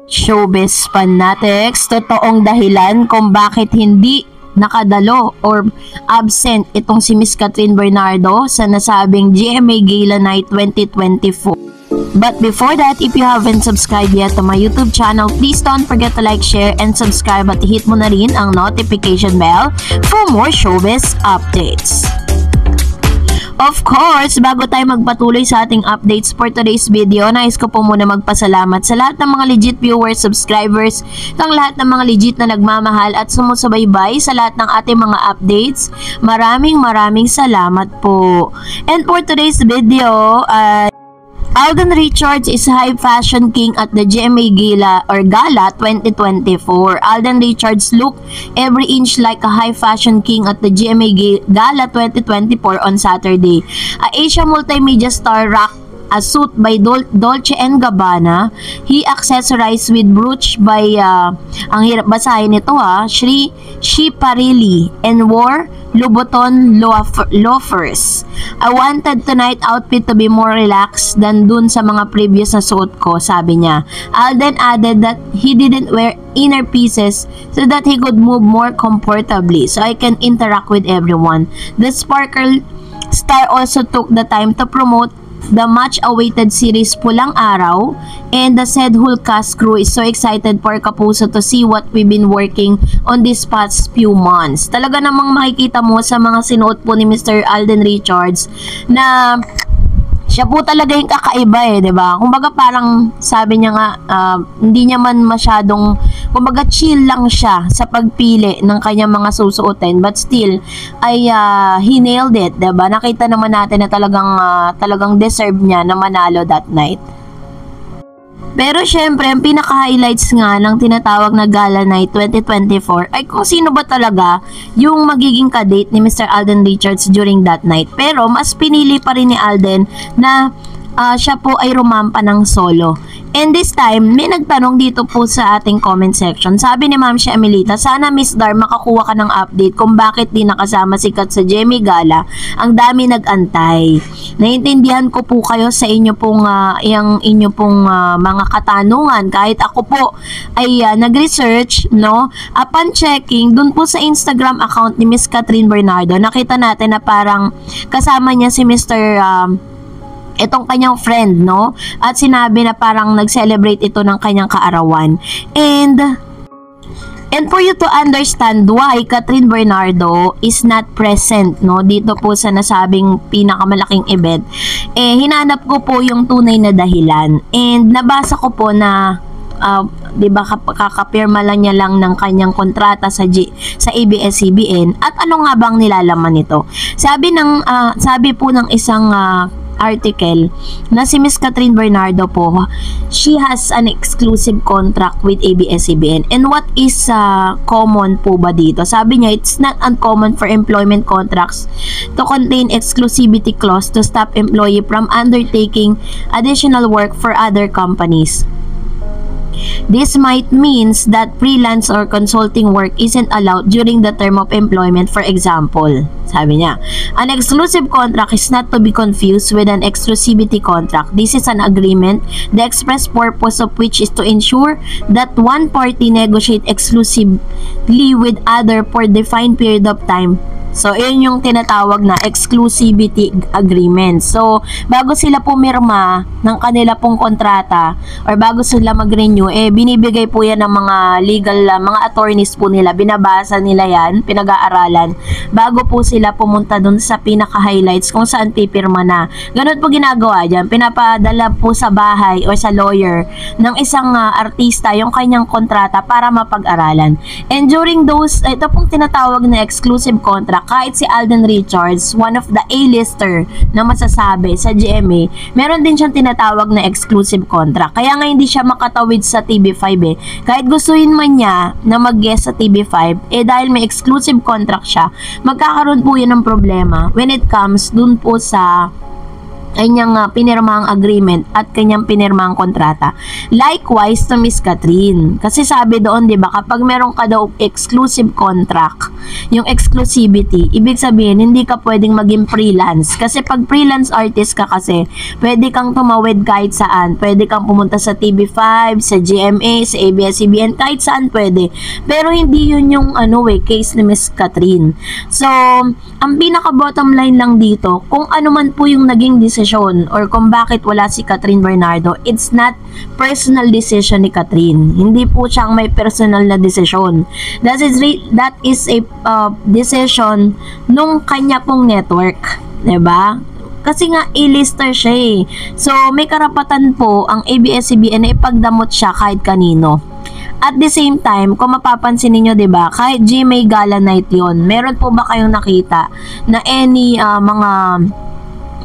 Showbiz fanatics, totoong dahilan kung bakit hindi nakadalo or absent itong si Miss Catherine Bernardo sa nasabing GMA Gala Night 2024. But before that, if you haven't subscribed yet to my YouTube channel, please don't forget to like, share, and subscribe at hit mo na rin ang notification bell for more showbiz updates. Of course, bago tayo magpatuloy sa ating updates for today's video, nais ko po muna magpasalamat sa lahat ng mga legit viewers, subscribers, ng lahat ng mga legit na nagmamahal at sumusubaybay sa lahat ng ating mga updates. Maraming salamat po. And for today's video, Alden Richards is high fashion king at the GMA Gala 2024. Alden Richards looked every inch like a high fashion king at the GMA Gala 2024 on Saturday. Asia multimedia star rocked a suit by Dolce & Gabbana. He accessorized with brooch by ang hirap basahin nito Sri Schiaparelli and wore Louboutin loafers. I wanted tonight outfit to be more relaxed than dun sa mga previous na suot ko, sabi niya. Alden added that he didn't wear inner pieces so that he could move more comfortably so I can interact with everyone. The Sparkle star also took the time to promote the much-awaited series Pulang Araw, and the said whole cast crew is so excited for Kapuso to see what we've been working on these past few months. Talaga namang makikita mo sa mga sinuot po ni Mr. Alden Richards na siya po talaga yung kakaiba diba? Kumbaga parang sabi niya nga, hindi niya man masyadong, kumbaga chill lang siya sa pagpili ng kanyang mga susuotin, but still ay he nailed it, diba? Nakita naman natin na talagang deserve niya na manalo that night. Pero syempre, ang pinaka-highlights nga ng tinatawag na Gala Night 2024 ay kung sino ba talaga yung magiging kadate ni Mr. Alden Richards during that night. Pero mas pinili pa rin ni Alden na siya po ay rumampa ng solo. And this time, may nagtanong dito po sa ating comment section. Sabi ni Ma'am Amelita, sana Miss Dar makakuha ka ng update kung bakit di nakasama si Kat sa GMA Gala. Ang dami nag-antay. Naiintindihan ko po kayo sa inyo pong mga katanungan. Kahit ako po ay nag-research, no? Upon checking, dun po sa Instagram account ni Miss Catherine Bernardo, nakita natin na parang kasama niya si Mr. itong kanyang friend, no? At sinabi na parang nag-celebrate ito ng kanyang kaarawan. And for you to understand why Catherine Bernardo is not present, no, dito po sa nasabing pinakamalaking event, hinanap ko po yung tunay na dahilan. And nabasa ko po na diba kakapirma lang niya lang ng kanyang kontrata sa ABS-CBN. At ano nga bang nilalaman nito? Sabi po ng isang article na si Miss Catherine Bernardo po, she has an exclusive contract with ABS-CBN. And what is common po ba dito? Sabi niya, it's not uncommon for employment contracts to contain exclusivity clause to stop employee from undertaking additional work for other companies. This might means that freelance or consulting work isn't allowed during the term of employment. For example, sabi niya, an exclusive contract is not to be confused with an exclusivity contract. This is an agreement, the express purpose of which is to ensure that one party negotiate exclusively with other for defined period of time. So, yun yung tinatawag na exclusivity agreement. So, bago sila pumirma ng kanila pong kontrata or bago sila mag-renew, binibigay po yan ng mga legal, mga attorneys po nila. Binabasa nila yan, pinag-aaralan, bago po sila pumunta dun sa pinaka-highlights kung saan pipirma na. Ganun po ginagawa dyan. Pinapadala po sa bahay or sa lawyer ng isang artista yung kanyang kontrata para mapag-aralan. And during those, ito pong tinatawag na exclusive contract, kahit si Alden Richards, one of the A-lister na masasabi sa GMA, meron din siyang tinatawag na exclusive contract. Kaya nga hindi siya makatawid sa TV5 Kahit gustuhin man niya na mag-guest sa TV5, dahil may exclusive contract siya, magkakaroon po yan ng problema when it comes dun po sa kanyang pinirmahang agreement at kanyang pinirmahang kontrata. Likewise to Miss Catherine. Kasi sabi doon, di ba, kapag meron ka daw exclusive contract, yung exclusivity, ibig sabihin, hindi ka pwedeng maging freelance. Kasi pag freelance artist ka kasi, pwede kang tumawid kahit saan. Pwede kang pumunta sa TV5, sa GMA, sa ABS-CBN, kahit saan pwede. Pero hindi yun yung case ni Miss Catherine. So, ang pinaka bottom line lang dito, kung ano man po yung naging decision or kung bakit wala si Catherine Bernardo, it's not personal decision ni Catherine. Hindi po siyang may personal na decision. That is a decision nung kanya pong network, 'di ba? Kasi nga A-lister siya eh. So may karapatan po ang ABS-CBN na ipagdamot siya kahit kanino. At the same time, kung mapapansin niyo, 'di ba, kahit GMA Gala Night 'yon, meron po ba kayong nakita na any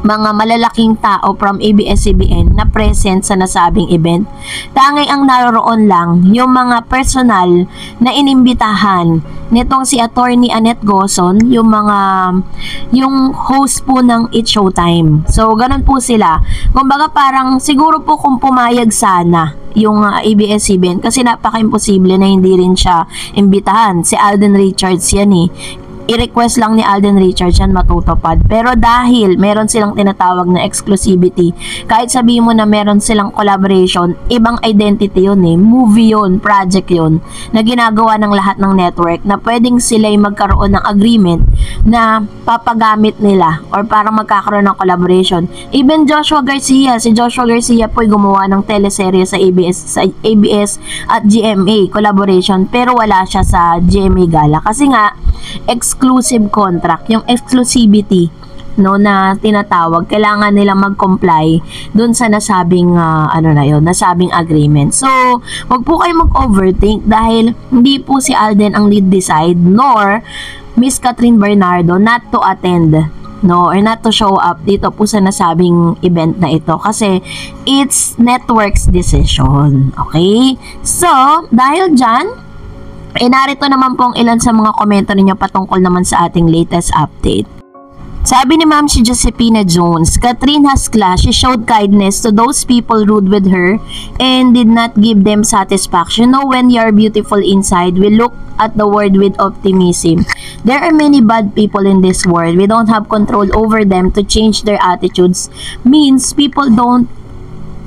mga malalaking tao from ABS-CBN na present sa nasabing event? Tanging ang naroon lang yung mga personal na inimbitahan nitong si Attorney Annette Gozon, yung host po ng It's Showtime. So, ganun po sila. Kumbaga parang siguro po kung pumayag sana yung ABS-CBN, kasi napaka-imposible na hindi rin siya imbitahan. Si Alden Richards yan eh. I-request lang ni Alden Richards yan, matutupad. Pero dahil meron silang tinatawag na exclusivity, kahit sabihin mo na meron silang collaboration, ibang identity yun eh. Movie yun, project yun, na ginagawa ng lahat ng network, na pwedeng sila'y magkaroon ng agreement na papagamit nila or parang magkakaroon ng collaboration. Even si Joshua Garcia po ay gumawa ng teleserye sa ABS at GMA collaboration, pero wala siya sa GMA Gala. Kasi nga, exclusive contract, yung exclusivity na tinatawag, kailangan nilang mag-comply dun sa nasabing nasabing agreement. So, wag po kayo mag-overthink dahil hindi po si Alden ang lead decide nor Miss Catherine Bernardo not to attend or not to show up dito po sa nasabing event na ito kasi it's network's decision. Okay? So, dahil dyan, narito naman pong ilan sa mga komento ninyo patungkol naman sa ating latest update. Sabi ni Ma'am si Josephina Jones, Catherine has class. She showed kindness to those people rude with her and did not give them satisfaction. When you are beautiful inside, we look at the world with optimism. There are many bad people in this world. We don't have control over them to change their attitudes. Means people don't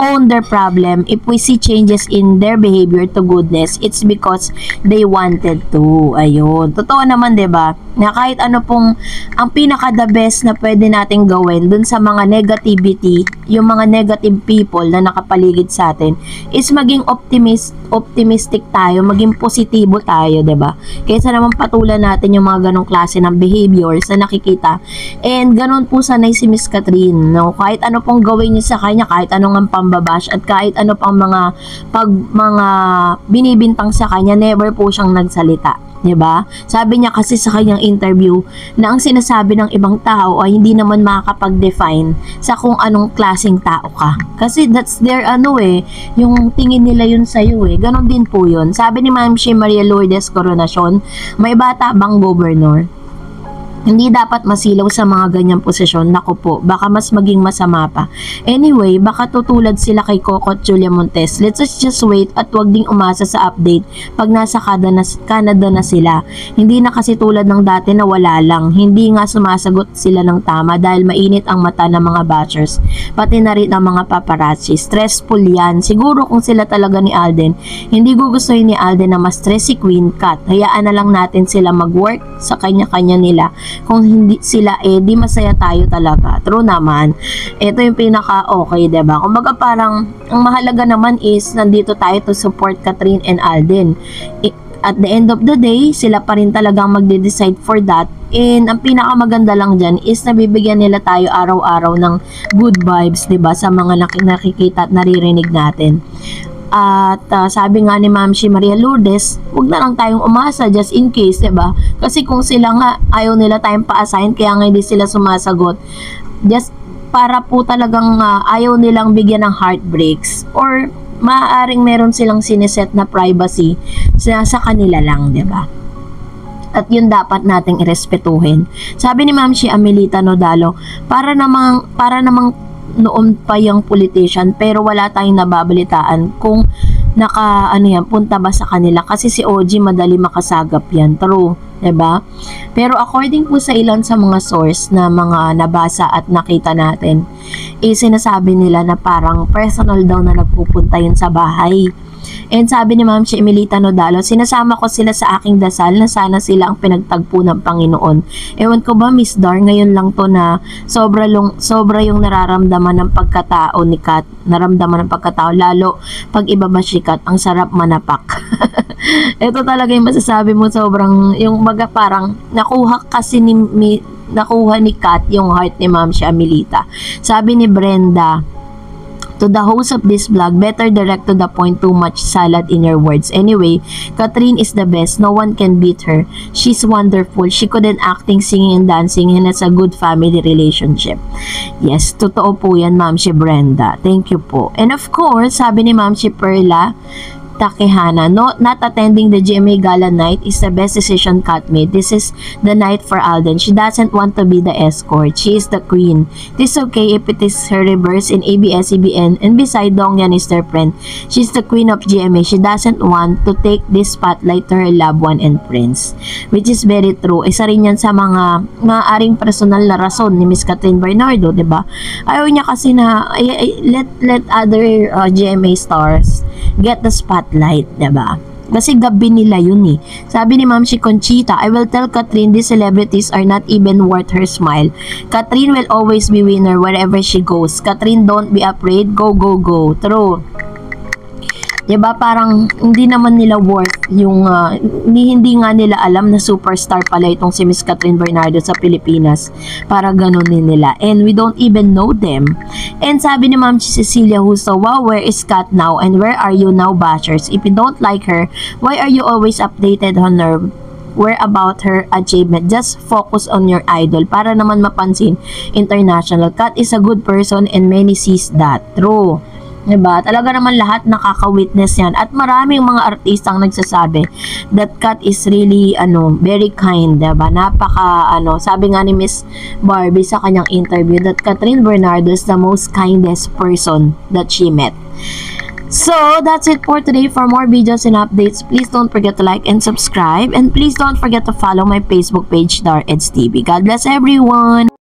own their problem. If we see changes in their behavior to goodness, it's because they wanted to. Ayun. Totoo naman, 'di ba? Na kahit ano pong ang pinaka the best na pwede nating gawin dun sa mga negativity, yung mga negative people na nakapaligid sa atin, is maging optimistic tayo, maging positibo tayo, 'di ba? Kaysa naman patulan natin yung mga ganong klase ng behaviors na nakikita. And ganon po sanay si Miss Catherine, no? Kahit ano pong gawin niyo sa kanya, kahit anong pambabash at kahit ano pang mga binibintang sa kanya, never po siyang nagsalita, 'di ba? Sabi niya kasi sa kanyang interview na ang sinasabi ng ibang tao ay hindi naman makakapag-define sa kung anong klaseng tao ka. Kasi that's their yung tingin nila yun sa iyo eh. Ganon din po yun. Sabi ni Ma'am si Maria Lourdes Coronacion, may bata bang gobernur? Hindi dapat masilaw sa mga ganyang posisyon. Naku po, baka mas maging masama pa. Anyway, baka tutulad sila kay Coco at Julia Montes. Let's just wait at wag ding umasa sa update pag nasa Canada na sila. Hindi na kasi tulad ng dati na wala lang. Hindi nga sumasagot sila ng tama dahil mainit ang mata ng mga bashers. Pati na rin ang mga paparazzi. Stressful yan. Siguro kung sila talaga ni Alden, hindi gugustuhin ni Alden na ma-stress si Queen Cat. Hayaan na lang natin sila mag-work sa kanya-kanya nila. Kung hindi sila di masaya tayo talaga. True naman. Ito yung pinaka-okay, diba? Kumbaga parang, ang mahalaga naman is, nandito tayo to support Catherine and Alden. At the end of the day, sila pa rin talagang magde-decide for that. And ang pinakamaganda lang dyan is nabibigyan nila tayo araw-araw ng good vibes, diba? Sa mga nakikita at naririnig natin. At sabi nga ni Ma'am si Maria Lourdes, huwag na lang tayong umasa just in case, diba? Kasi kung sila nga ayaw nila tayong pa-assign, kaya nga hindi sila sumasagot, just para po talagang ayaw nilang bigyan ng heartbreaks or maaaring meron silang siniset na privacy sa kanila lang, diba? At yun dapat nating irespetuhin. Sabi ni Ma'am si Amelita Nodalo, para namang noon pa yung politician, pero wala tayong nababalitaan kung punta ba sa kanila, kasi si OG madali makasagap yan. True, 'di ba? Pero according po sa ilan sa mga source na mga nabasa at nakita natin, sinasabi nila na parang personal daw na nagpupunta yun sa bahay. And sabi ni Ma'am Emelita Nodalo, sinasama ko sila sa aking dasal na sana sila ang pinagtagpo ng Panginoon. Ewan ko ba, Miss Dar, ngayon lang to na sobra yung nararamdaman ng pagkatao ni Kat. Naramdaman ng pagkatao, lalo pag iba ba si Kat, ang sarap manapak. Ito talaga yung masasabi mo, sobrang, yung parang nakuha kasi nakuha ni Kat yung heart ni Ma'am Emelita. Sabi ni Brenda, to the host of this vlog, better direct to the point, too much salad in your words. Anyway, Catherine is the best. No one can beat her. She's wonderful. She couldn't acting, singing, and dancing, and has a good family relationship. Yes, totoo po yan, Ma'am Brenda. Thank you po. And of course, sabi ni Ma'am Perla Takehana, not attending the GMA Gala night is the best decision Kat made. This is the night for Alden. She doesn't want to be the escort. She is the queen. It is okay if it is her reverse in ABS-CBN, and beside Dongyan is their friend. She's the queen of GMA. She doesn't want to take this spotlight to her loved one and friends. Which is very true. Isa rin yan sa mga maaaring personal na rason ni Miss Catherine Bernardo, diba? Ayaw niya kasi na let other GMA stars get the spotlight, diba? Kasi gabi nila yun eh. Sabi ni Ma'am Conchita, I will tell Catherine these celebrities are not even worth her smile. Catherine will always be winner wherever she goes. Catherine, don't be afraid. Go, go, go. True. Diba, parang hindi naman nila worth yung hindi nga nila alam na superstar pala itong si Miss Catherine Bernardo sa Pilipinas, para ganun din nila, and we don't even know them. And sabi ni Ma'am Cecilia Husto, wow, where is Kat now and where are you now, bashers? If you don't like her, why are you always updated on her where about her achievement? Just focus on your idol para naman mapansin international. Kat is a good person and many sees that. True. Diba? Talaga naman lahat nakaka-witness yan. At maraming mga artistang nagsasabi that Kat is really, very kind, diba? Napaka, sabi nga ni Miss Barbie sa kanyang interview that Catherine Bernardo is the most kindest person that she met. So, that's it for today. For more videos and updates, please don't forget to like and subscribe. And please don't forget to follow my Facebook page, Dar Eds TV. God bless everyone!